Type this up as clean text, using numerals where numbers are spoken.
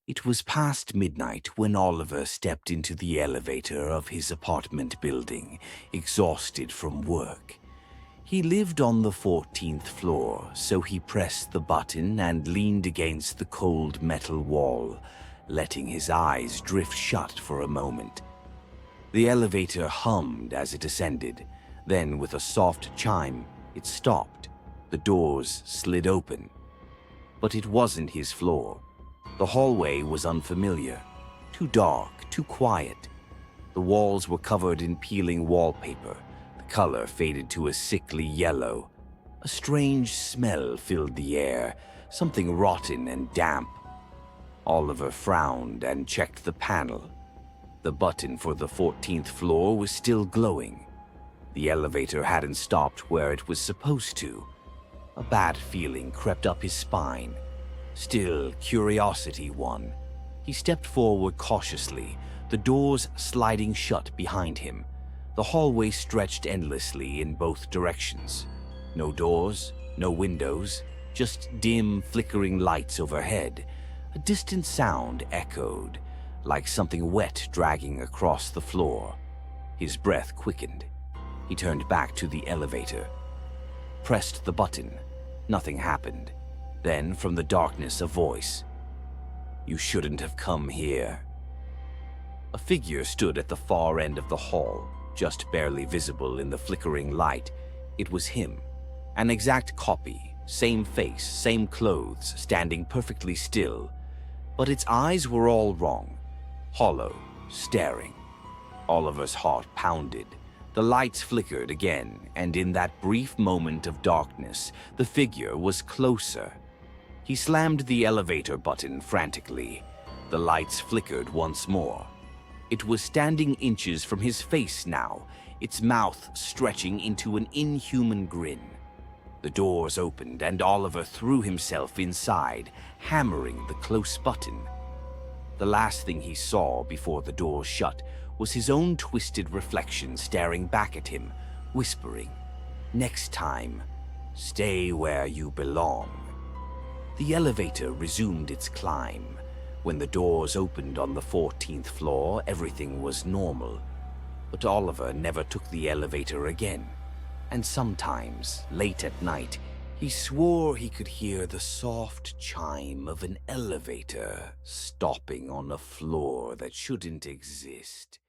It was past midnight when Oliver stepped into the elevator of his apartment building, exhausted from work. He lived on the 14th floor, so he pressed the button and leaned against the cold metal wall, letting his eyes drift shut for a moment. The elevator hummed as it ascended. Then, with a soft chime, it stopped. The doors slid open. But it wasn't his floor. The hallway was unfamiliar, too dark, too quiet. The walls were covered in peeling wallpaper. The color faded to a sickly yellow. A strange smell filled the air, something rotten and damp. Oliver frowned and checked the panel. The button for the 14th floor was still glowing. The elevator hadn't stopped where it was supposed to. A bad feeling crept up his spine. Still, curiosity won. He stepped forward cautiously, the doors sliding shut behind him. The hallway stretched endlessly in both directions. No doors, no windows, just dim, flickering lights overhead. A distant sound echoed, like something wet dragging across the floor. His breath quickened. He turned back to the elevator, pressed the button. Nothing happened. Then, from the darkness, a voice. "You shouldn't have come here." A figure stood at the far end of the hall, just barely visible in the flickering light. It was him, an exact copy, same face, same clothes, standing perfectly still. But its eyes were all wrong, hollow, staring. Oliver's heart pounded. The lights flickered again, and in that brief moment of darkness, the figure was closer. He slammed the elevator button frantically. The lights flickered once more. It was standing inches from his face now, its mouth stretching into an inhuman grin. The doors opened, and Oliver threw himself inside, hammering the close button. The last thing he saw before the doors shut was his own twisted reflection staring back at him, whispering, "Next time, stay where you belong." The elevator resumed its climb. When the doors opened on the 14th floor, everything was normal. But Oliver never took the elevator again. And sometimes, late at night, he swore he could hear the soft chime of an elevator stopping on a floor that shouldn't exist.